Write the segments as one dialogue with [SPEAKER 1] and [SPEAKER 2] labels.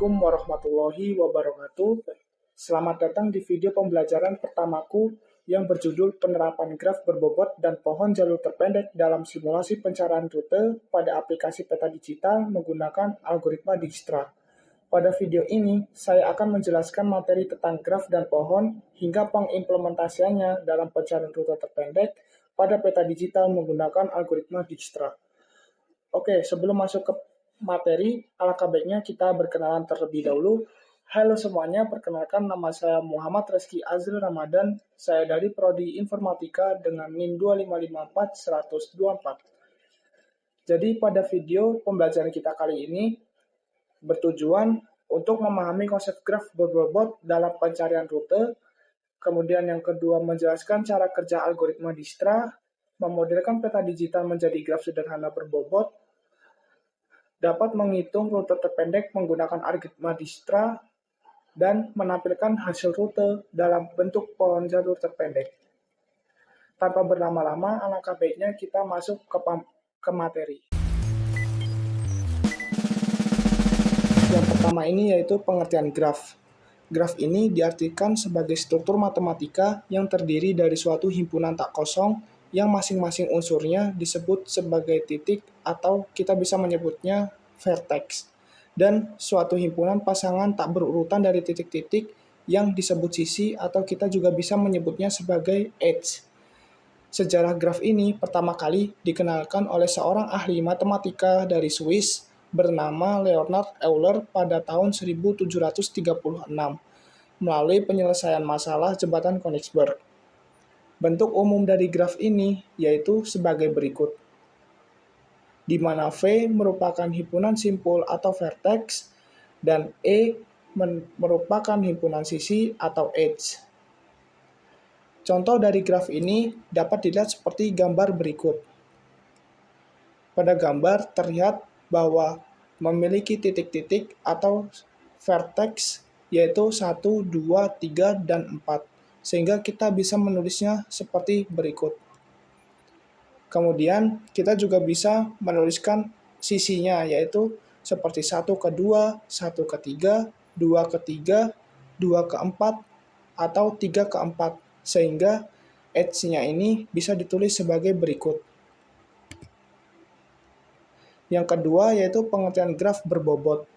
[SPEAKER 1] Assalamualaikum warahmatullahi wabarakatuh. Selamat datang di video pembelajaran pertamaku yang berjudul Penerapan Graf Berbobot dan Pohon Jalur Terpendek dalam Simulasi Pencarian Rute pada aplikasi peta digital menggunakan algoritma Dijkstra. Pada video ini, saya akan menjelaskan materi tentang graf dan pohon hingga pengimplementasiannya dalam pencarian rute terpendek pada peta digital menggunakan algoritma Dijkstra. Oke, sebelum masuk ke materi, alangkah baiknya kita berkenalan terlebih dahulu. Halo semuanya, perkenalkan nama saya Muhammad Reski Azril Ramadan. Saya dari Prodi Informatika dengan NIM 2554124. Jadi pada video pembelajaran kita kali ini bertujuan untuk memahami konsep graf berbobot dalam pencarian rute. Kemudian yang kedua menjelaskan cara kerja algoritma Dijkstra, memodelkan peta digital menjadi graf sederhana berbobot, dapat menghitung rute terpendek menggunakan algoritma Dijkstra, dan menampilkan hasil rute dalam bentuk pohon jalur terpendek. Tanpa berlama-lama, alangkah baiknya kita masuk ke materi. Yang pertama ini yaitu pengertian graf. Graf ini diartikan sebagai struktur matematika yang terdiri dari suatu himpunan tak kosong yang masing-masing unsurnya disebut sebagai titik atau kita bisa menyebutnya vertex, dan suatu himpunan pasangan tak berurutan dari titik-titik yang disebut sisi atau kita juga bisa menyebutnya sebagai edge. Sejarah graf ini pertama kali dikenalkan oleh seorang ahli matematika dari Swiss bernama Leonhard Euler pada tahun 1736 melalui penyelesaian masalah jembatan Königsberg. Bentuk umum dari graf ini yaitu sebagai berikut, di mana V merupakan himpunan simpul atau vertex dan E merupakan himpunan sisi atau edge. Contoh dari graf ini dapat dilihat seperti gambar berikut. Pada gambar terlihat bahwa memiliki titik-titik atau vertex yaitu 1, 2, 3, dan 4. Sehingga kita bisa menulisnya seperti berikut. Kemudian kita juga bisa menuliskan sisinya yaitu seperti 1 ke 2, 1 ke 3, 2 ke 3, 2 ke 4, atau 3 ke 4. Sehingga edge-nya ini bisa ditulis sebagai berikut. Yang kedua yaitu pengertian graf berbobot.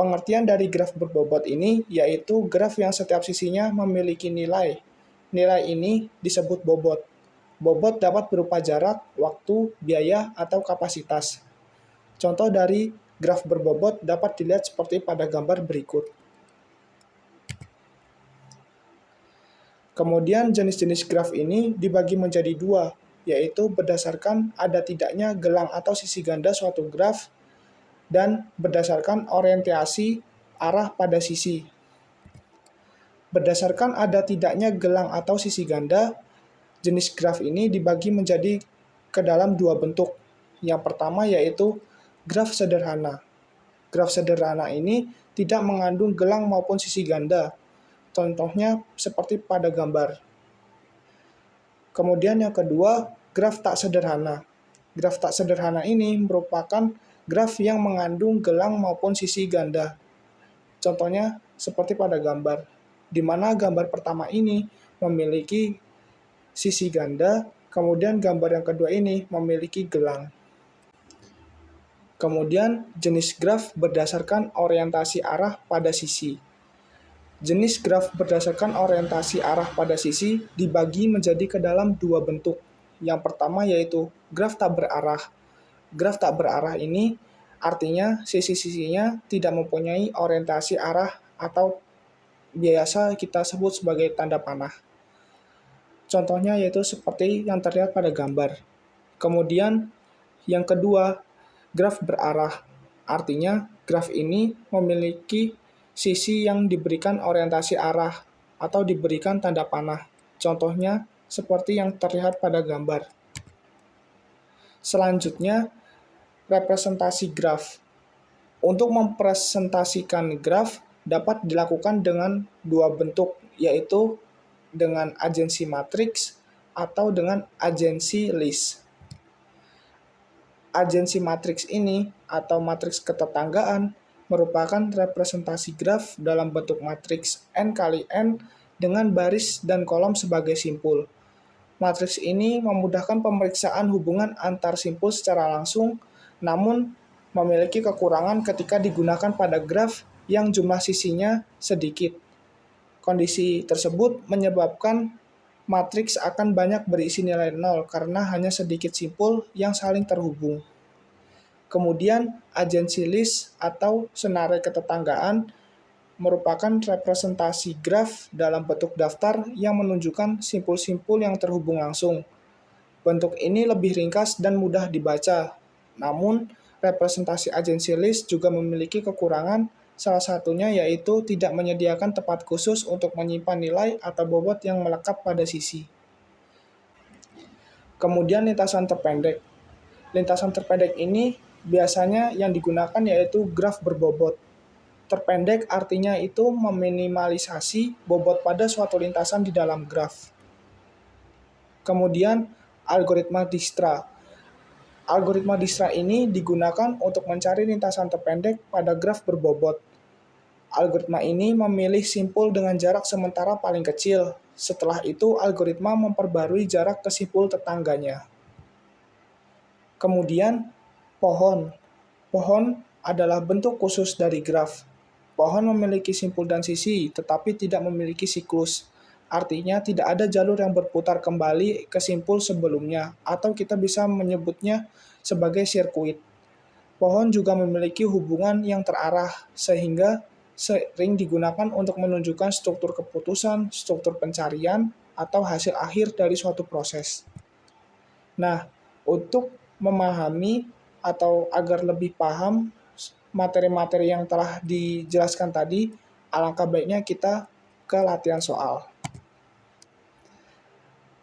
[SPEAKER 1] Pengertian dari graf berbobot ini yaitu graf yang setiap sisinya memiliki nilai. Nilai ini disebut bobot. Bobot dapat berupa jarak, waktu, biaya, atau kapasitas. Contoh dari graf berbobot dapat dilihat seperti pada gambar berikut. Kemudian jenis-jenis graf ini dibagi menjadi dua, yaitu berdasarkan ada tidaknya gelang atau sisi ganda suatu graf, dan berdasarkan orientasi arah pada sisi. Berdasarkan ada tidaknya gelang atau sisi ganda, jenis graf ini dibagi menjadi ke dalam dua bentuk. Yang pertama yaitu graf sederhana. Graf sederhana ini tidak mengandung gelang maupun sisi ganda. Contohnya seperti pada gambar. Kemudian yang kedua, graf tak sederhana. Graf tak sederhana ini merupakan graf yang mengandung gelang maupun sisi ganda. Contohnya seperti pada gambar, di mana gambar pertama ini memiliki sisi ganda, kemudian gambar yang kedua ini memiliki gelang. Kemudian jenis graf berdasarkan orientasi arah pada sisi. Jenis graf berdasarkan orientasi arah pada sisi dibagi menjadi ke dalam dua bentuk. Yang pertama yaitu graf tak berarah. Graf tak berarah ini artinya sisi-sisinya tidak mempunyai orientasi arah atau biasa kita sebut sebagai tanda panah. Contohnya yaitu seperti yang terlihat pada gambar. Kemudian yang kedua, graf berarah. Artinya graf ini memiliki sisi yang diberikan orientasi arah atau diberikan tanda panah. Contohnya seperti yang terlihat pada gambar. Selanjutnya, representasi graf. Untuk mempresentasikan graf dapat dilakukan dengan dua bentuk, yaitu dengan agensi matriks atau dengan agensi list. Agensi matriks ini atau matriks ketetanggaan merupakan representasi graf dalam bentuk matriks N kali N dengan baris dan kolom sebagai simpul. Matriks ini memudahkan pemeriksaan hubungan antar simpul secara langsung, namun memiliki kekurangan ketika digunakan pada graf yang jumlah sisinya sedikit. Kondisi tersebut menyebabkan matriks akan banyak berisi nilai nol karena hanya sedikit simpul yang saling terhubung. Kemudian, agency list atau senare ketetanggaan merupakan representasi graf dalam bentuk daftar yang menunjukkan simpul-simpul yang terhubung langsung. Bentuk ini lebih ringkas dan mudah dibaca. Namun, representasi agency list juga memiliki kekurangan, salah satunya yaitu tidak menyediakan tempat khusus untuk menyimpan nilai atau bobot yang melekat pada sisi. Kemudian lintasan terpendek. Lintasan terpendek ini biasanya yang digunakan yaitu graf berbobot. Terpendek artinya itu meminimalisasi bobot pada suatu lintasan di dalam graf. Kemudian, algoritma Dijkstra. Algoritma Dijkstra ini digunakan untuk mencari lintasan terpendek pada graf berbobot. Algoritma ini memilih simpul dengan jarak sementara paling kecil. Setelah itu, algoritma memperbarui jarak ke simpul tetangganya. Kemudian, pohon. Pohon adalah bentuk khusus dari graf. Pohon memiliki simpul dan sisi, tetapi tidak memiliki siklus. Artinya tidak ada jalur yang berputar kembali ke simpul sebelumnya, atau kita bisa menyebutnya sebagai sirkuit. Pohon juga memiliki hubungan yang terarah, sehingga sering digunakan untuk menunjukkan struktur keputusan, struktur pencarian, atau hasil akhir dari suatu proses. Nah, untuk memahami atau agar lebih paham materi-materi yang telah dijelaskan tadi, alangkah baiknya kita ke latihan soal.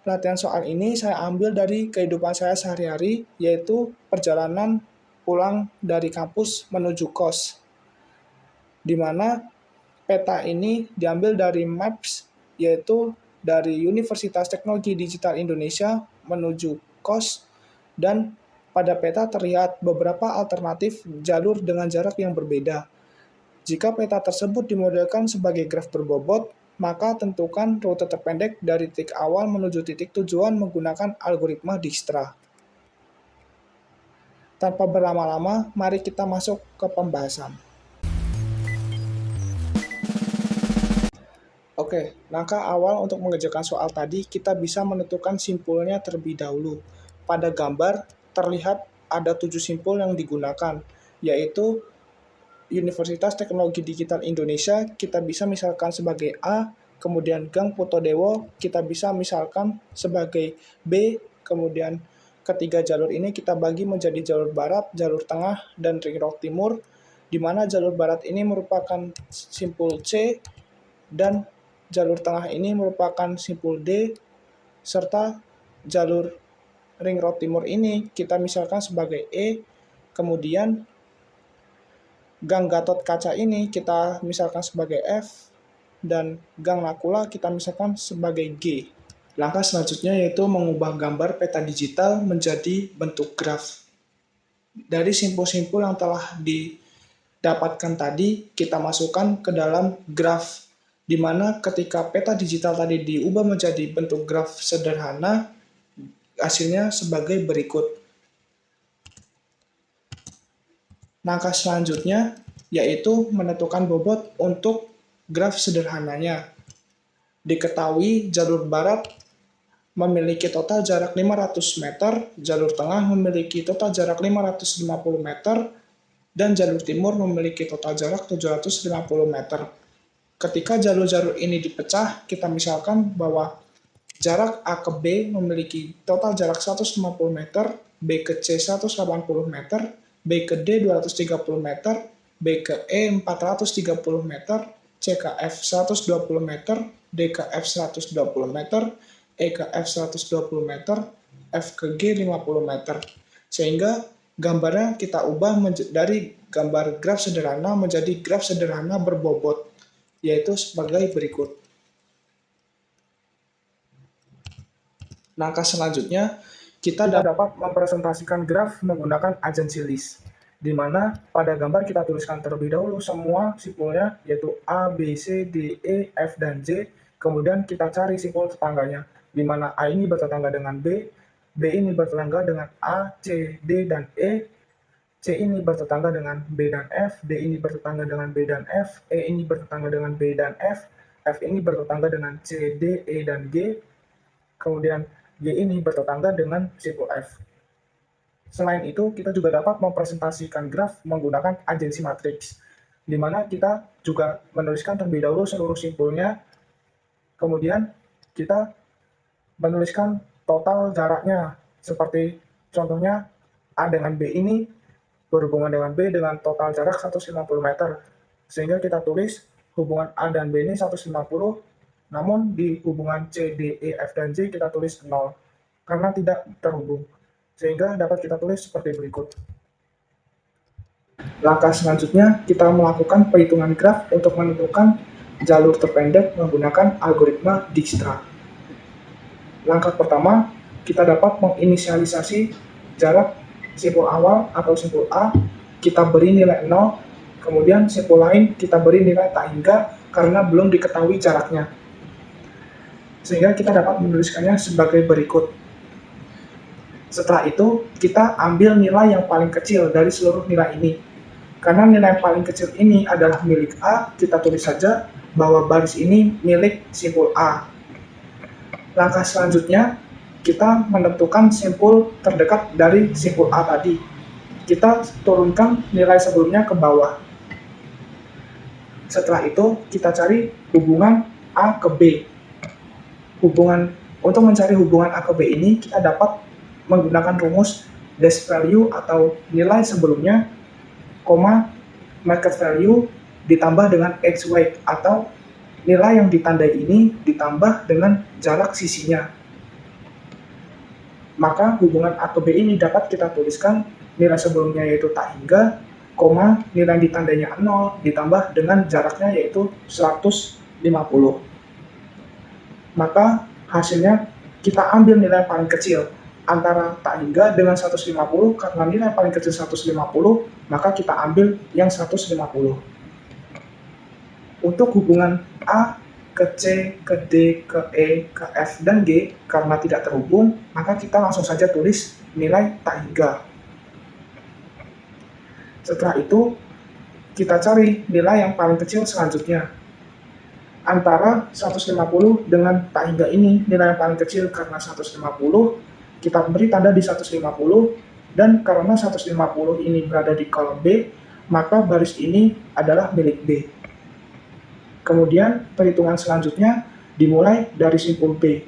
[SPEAKER 1] Latihan soal ini saya ambil dari kehidupan saya sehari-hari, yaitu perjalanan pulang dari kampus menuju kos, di mana peta ini diambil dari Maps, yaitu dari Universitas Teknologi Digital Indonesia menuju kos, dan pada peta terlihat beberapa alternatif jalur dengan jarak yang berbeda. Jika peta tersebut dimodelkan sebagai graf berbobot, maka tentukan rute terpendek dari titik awal menuju titik tujuan menggunakan algoritma Dijkstra. Tanpa berlama-lama, mari kita masuk ke pembahasan. Oke, langkah awal untuk mengerjakan soal tadi, kita bisa menentukan simpulnya terlebih dahulu. Pada gambar, terlihat ada 7 simpul yang digunakan, yaitu Universitas Teknologi Digital Indonesia, kita bisa misalkan sebagai A, kemudian Gang Putodewo, kita bisa misalkan sebagai B, kemudian ketiga jalur ini kita bagi menjadi jalur barat, jalur tengah, dan ring road timur, di mana jalur barat ini merupakan simpul C, dan jalur tengah ini merupakan simpul D, serta jalur ring road timur ini kita misalkan sebagai E, kemudian gang Gatot Kaca ini kita misalkan sebagai F, dan gang Nakula kita misalkan sebagai G. Langkah selanjutnya yaitu mengubah gambar peta digital menjadi bentuk graf. Dari simpul-simpul yang telah didapatkan tadi, kita masukkan ke dalam graf, di mana ketika peta digital tadi diubah menjadi bentuk graf sederhana, hasilnya sebagai berikut. Langkah selanjutnya yaitu menentukan bobot untuk graf sederhananya. Diketahui jalur barat memiliki total jarak 500 meter, jalur tengah memiliki total jarak 550 meter, dan jalur timur memiliki total jarak 750 meter. Ketika jalur-jalur ini dipecah, kita misalkan bahwa jarak A ke B memiliki total jarak 150 meter, B ke C 180 meter, B ke D 230 meter, B ke E 430 meter, C ke F 120 meter, D ke F 120 meter, E ke F 120 meter, F ke G 50 meter. Sehingga gambarnya kita ubah dari gambar graf sederhana menjadi graf sederhana berbobot, yaitu sebagai berikut. Langkah selanjutnya, kita dapat mempresentasikan graf menggunakan agency list. di mana pada gambar kita tuliskan terlebih dahulu semua simpulnya, yaitu A, B, C, D, E, F, dan J. Kemudian kita cari simpul tetangganya, di mana A ini bertetangga dengan B, B ini bertetangga dengan A, C, D, dan E, C ini bertetangga dengan B dan F, D ini bertetangga dengan B dan F, E ini bertetangga dengan B dan F ini bertetangga dengan C, D, E, dan G, kemudian G ini bertetangga dengan simpul F. Selain itu, kita juga dapat mempresentasikan graf menggunakan agensi matriks, di mana kita juga menuliskan terlebih dahulu seluruh simpulnya, kemudian kita menuliskan total jaraknya, seperti contohnya A dengan B ini berhubungan dengan B dengan total jarak 150 meter, sehingga kita tulis hubungan A dan B ini 150, namun di hubungan C, D, E, F, dan J kita tulis 0, karena tidak terhubung. Sehingga dapat kita tulis seperti berikut. Langkah selanjutnya, kita melakukan perhitungan graf untuk menentukan jalur terpendek menggunakan algoritma Dijkstra. Langkah pertama, kita dapat menginisialisasi jarak simpul awal atau simpul A, kita beri nilai 0, kemudian simpul lain kita beri nilai tak hingga karena belum diketahui jaraknya. Sehingga kita dapat menuliskannya sebagai berikut. Setelah itu, kita ambil nilai yang paling kecil dari seluruh nilai ini. Karena nilai yang paling kecil ini adalah milik A, kita tulis saja bahwa baris ini milik simpul A. Langkah selanjutnya, kita menentukan simpul terdekat dari simpul A tadi. Kita turunkan nilai sebelumnya ke bawah. Setelah itu, kita cari hubungan A ke B. Untuk mencari hubungan A ke B ini, kita dapat menggunakan rumus dash value atau nilai sebelumnya, market value ditambah dengan edge weight atau nilai yang ditandai ini ditambah dengan jarak sisinya. Maka hubungan A ke B ini dapat kita tuliskan nilai sebelumnya yaitu tak hingga, nilai yang ditandainya 0 ditambah dengan jaraknya yaitu 150. Maka hasilnya kita ambil nilai yang paling kecil antara tak hingga dengan 150, karena nilai paling kecil 150, maka kita ambil yang 150. Untuk hubungan A ke C, ke D, ke E, ke F, dan G, karena tidak terhubung, maka kita langsung saja tulis nilai tak hingga. Setelah itu, kita cari nilai yang paling kecil selanjutnya. Antara 150 dengan tak hingga ini, nilai yang paling kecil karena 150, kita beri tanda di 150, dan karena 150 ini berada di kolom B, maka baris ini adalah milik B. Kemudian perhitungan selanjutnya dimulai dari simpul B.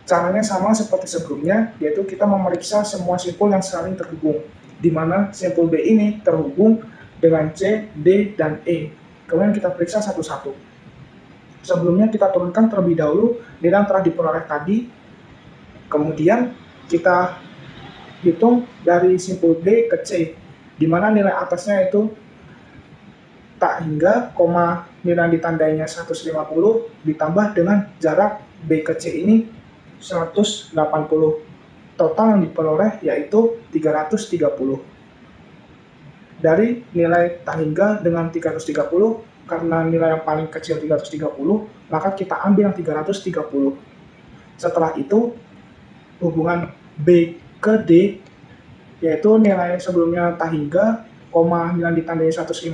[SPEAKER 1] Caranya sama seperti sebelumnya, yaitu kita memeriksa semua simpul yang saling terhubung, di mana simpul B ini terhubung dengan C, D, dan E. Kemudian kita periksa satu-satu. Sebelumnya kita turunkan terlebih dahulu nilai yang telah diperoleh tadi. Kemudian kita hitung dari simpul B ke C, di mana nilai atasnya itu tak hingga, nilai yang ditandainya 150 ditambah dengan jarak B ke C ini 180. Total yang diperoleh yaitu 330. Dari nilai tak hingga dengan 330, karena nilai yang paling kecil 330, maka kita ambil yang 330. Setelah itu, hubungan B ke D, yaitu nilai sebelumnya tak hingga, nilai ditandai 150,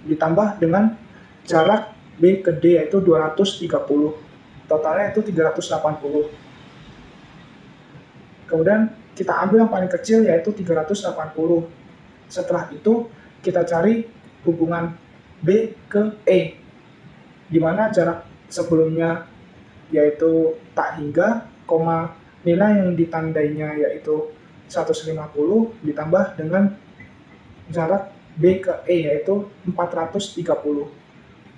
[SPEAKER 1] ditambah dengan jarak B ke D yaitu 230. Totalnya itu 380. Kemudian kita ambil yang paling kecil yaitu 380. Setelah itu, kita cari hubungan B ke E, di mana jarak sebelumnya yaitu tak hingga, nilai yang ditandainya yaitu 150 ditambah dengan jarak B ke E yaitu 430.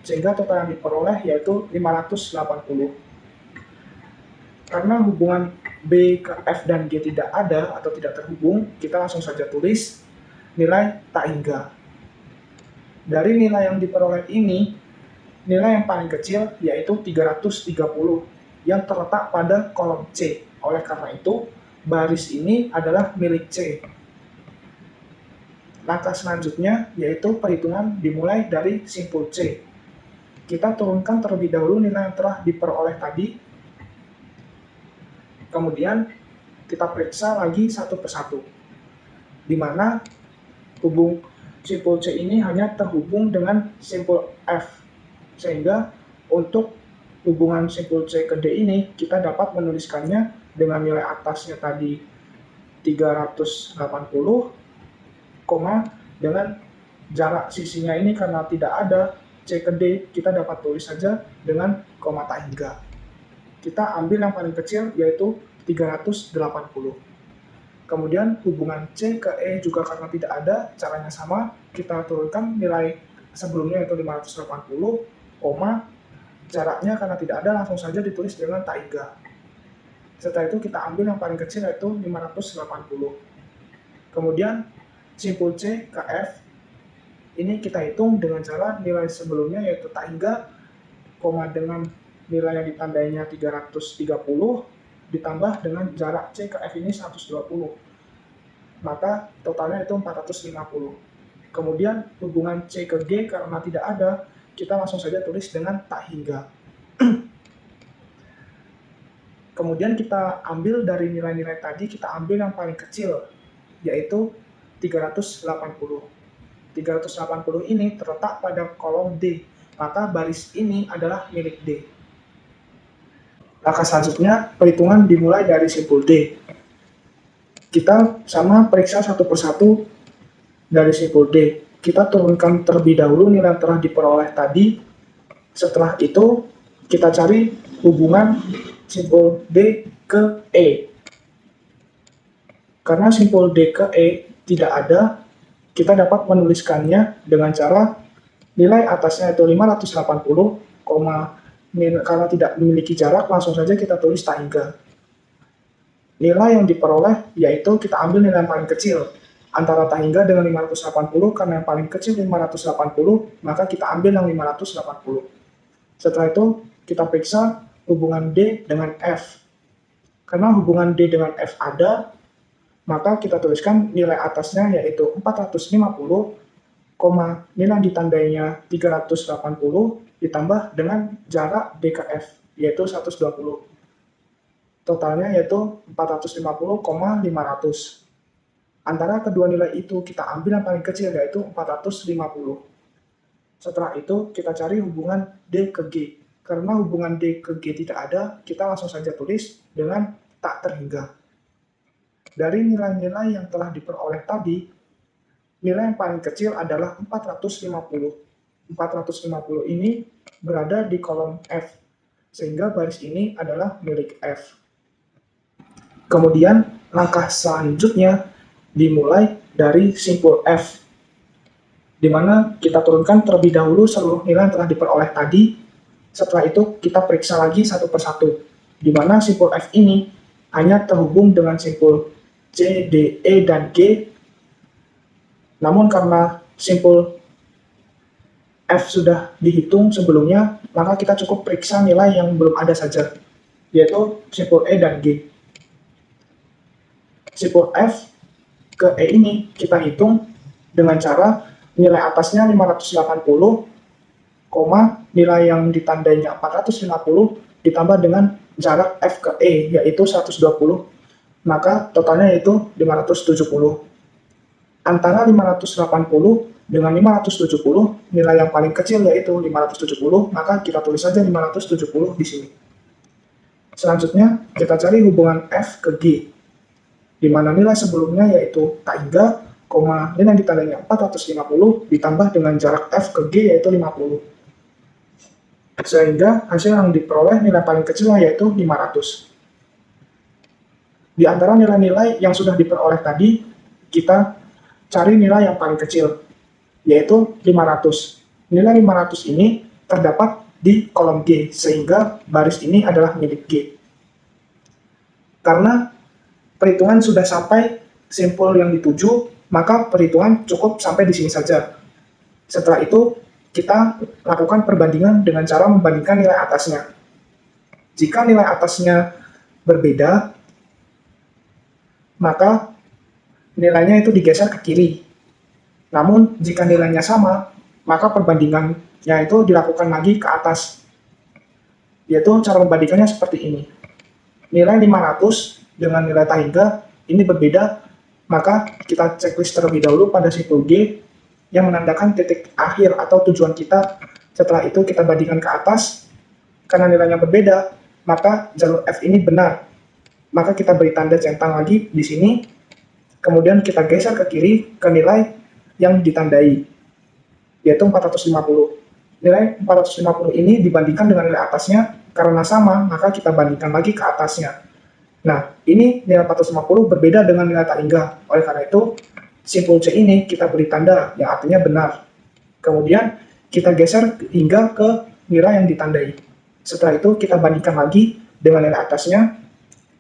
[SPEAKER 1] Sehingga total yang diperoleh yaitu 580. Karena hubungan B ke F dan G tidak ada atau tidak terhubung, kita langsung saja tulis nilai tak hingga. Dari nilai yang diperoleh ini, nilai yang paling kecil yaitu 330 yang terletak pada kolom C. Oleh karena itu, baris ini adalah milik C. Langkah selanjutnya yaitu perhitungan dimulai dari simpul C. Kita turunkan terlebih dahulu nilai yang telah diperoleh tadi, kemudian kita periksa lagi satu persatu, di mana hubung simpul C ini hanya terhubung dengan simpul F, sehingga untuk hubungan simpul C ke D ini kita dapat menuliskannya dengan nilai atasnya tadi 380, dengan jarak sisinya ini karena tidak ada C ke D, kita dapat tulis saja dengan koma tak hingga. Kita ambil yang paling kecil yaitu 380. Kemudian hubungan C ke E juga karena tidak ada, caranya sama, kita turunkan nilai sebelumnya yaitu 580, jaraknya karena tidak ada langsung saja ditulis dengan tak hingga. Setelah itu kita ambil yang paling kecil yaitu 580. Kemudian simpul C ke F ini kita hitung dengan cara nilai sebelumnya yaitu tak hingga, dengan nilai yang ditandainya 330 ditambah dengan jarak C ke F ini 120. Maka totalnya itu 450. Kemudian hubungan C ke G karena tidak ada, kita langsung saja tulis dengan tak hingga. Kemudian kita ambil dari nilai-nilai tadi, kita ambil yang paling kecil, yaitu 380. 380 ini terletak pada kolom D, maka baris ini adalah milik D. Langkah selanjutnya, perhitungan dimulai dari simpul D. Kita sama periksa satu persatu dari simpul D. Kita turunkan terlebih dahulu nilai yang telah diperoleh tadi. Setelah itu, kita cari hubungan simpul D ke E. Karena simpul D ke E tidak ada, kita dapat menuliskannya dengan cara nilai atasnya itu 580, karena tidak memiliki jarak, langsung saja kita tulis tak hingga. Nilai yang diperoleh yaitu kita ambil nilai yang paling kecil antara tak hingga dengan 580, karena yang paling kecil 580, maka kita ambil yang 580. Setelah itu kita periksa hubungan D dengan F. Karena hubungan D dengan F ada, maka kita tuliskan nilai atasnya yaitu 450, nilai ditandainya 380 ditambah dengan jarak D ke F yaitu 120. Totalnya yaitu 450,500. Antara kedua nilai itu kita ambil yang paling kecil yaitu 450. Setelah itu kita cari hubungan D ke G. Karena hubungan D ke G tidak ada, kita langsung saja tulis dengan tak terhingga. Dari nilai-nilai yang telah diperoleh tadi, nilai yang paling kecil adalah 450. 450 ini berada di kolom F, sehingga baris ini adalah milik F. Kemudian langkah selanjutnya dimulai dari simpul F, di mana kita turunkan terlebih dahulu seluruh nilai yang telah diperoleh tadi. Setelah itu kita periksa lagi satu persatu, di mana simpul F ini hanya terhubung dengan simpul C, D, E, dan G. Namun karena simpul F sudah dihitung sebelumnya, maka kita cukup periksa nilai yang belum ada saja, yaitu simpul E dan G. Simpul F ke E ini kita hitung dengan cara nilai atasnya 580, nilai yang ditandainya 450 ditambah dengan jarak F ke E yaitu 120, maka totalnya yaitu 570. Antara 580 dengan 570, nilai yang paling kecil yaitu 570, maka kita tulis saja 570 di sini. Selanjutnya kita cari hubungan F ke G, di mana nilai sebelumnya yaitu tak hingga, nilai yang ditandainya 450 ditambah dengan jarak F ke G yaitu 50. Sehingga hasil yang diperoleh nilai paling kecil yaitu 500. Di antara nilai-nilai yang sudah diperoleh tadi, kita cari nilai yang paling kecil, yaitu 500. Nilai 500 ini terdapat di kolom G, sehingga baris ini adalah milik G. Karena perhitungan sudah sampai simpul yang dituju, maka perhitungan cukup sampai di sini saja. Setelah itu, kita lakukan perbandingan dengan cara membandingkan nilai atasnya. Jika nilai atasnya berbeda, maka nilainya itu digeser ke kiri. Namun, jika nilainya sama, maka perbandingannya itu dilakukan lagi ke atas. Yaitu cara membandingkannya seperti ini. Nilai 500 dengan nilai tak hingga ini berbeda, maka kita checklist terlebih dahulu pada simpul G yang menandakan titik akhir atau tujuan kita. Setelah itu kita bandingkan ke atas. Karena nilainya berbeda, maka jalur F ini benar. Maka kita beri tanda centang lagi di sini. Kemudian kita geser ke kiri ke nilai yang ditandai, yaitu 450. Nilai 450 ini dibandingkan dengan nilai atasnya, karena sama, maka kita bandingkan lagi ke atasnya. Nah, ini nilai 450 berbeda dengan nilai tak hingga. Oleh karena itu, simpul C ini kita beri tanda yang artinya benar. Kemudian kita geser hingga ke nilai yang ditandai. Setelah itu kita bandingkan lagi dengan nilai atasnya.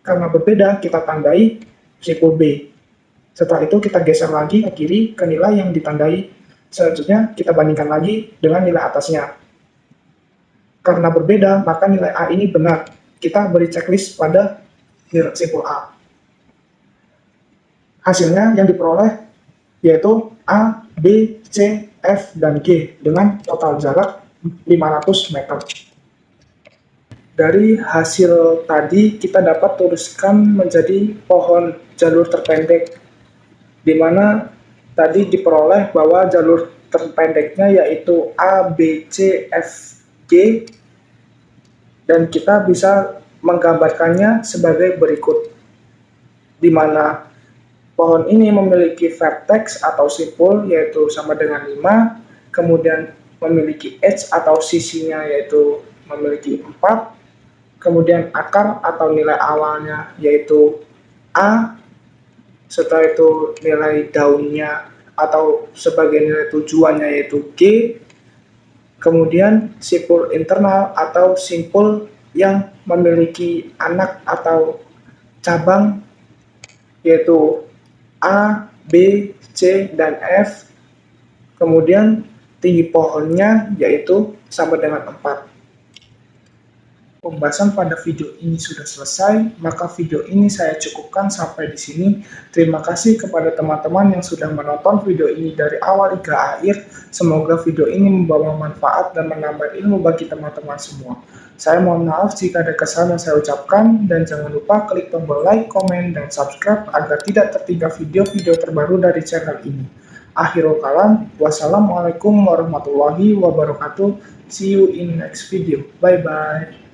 [SPEAKER 1] Karena berbeda, kita tandai simpul B. Setelah itu kita geser lagi ke kiri ke nilai yang ditandai. Selanjutnya kita bandingkan lagi dengan nilai atasnya. Karena berbeda, maka nilai A ini benar. Kita beri checklist pada nilai simpul A. Hasilnya yang diperoleh yaitu A, B, C, F, dan G dengan total jarak 500 meter. Dari hasil tadi kita dapat tuliskan menjadi pohon jalur terpendek, di mana tadi diperoleh bahwa jalur terpendeknya yaitu A, B, C, F, G, dan kita bisa menggambarkannya sebagai berikut, di mana pohon ini memiliki vertex atau simpul yaitu sama dengan 5, kemudian memiliki edge atau sisinya yaitu memiliki 4, kemudian akar atau nilai awalnya yaitu A, setelah itu nilai daunnya atau sebagai nilai tujuannya yaitu G, kemudian simpul internal atau simpul yang memiliki anak atau cabang yaitu A, B, C, dan F, kemudian tinggi pohonnya yaitu sama dengan 4. Pembahasan pada video ini sudah selesai, maka video ini saya cukupkan sampai di sini. Terima kasih kepada teman-teman yang sudah menonton video ini dari awal hingga akhir. Semoga video ini membawa manfaat dan menambah ilmu bagi teman-teman semua. Saya mohon maaf jika ada kesalahan yang saya ucapkan, dan jangan lupa klik tombol like, komen, dan subscribe agar tidak tertinggal video-video terbaru dari channel ini. Akhirul kalam, wassalamualaikum warahmatullahi wabarakatuh. See you in next video. Bye-bye.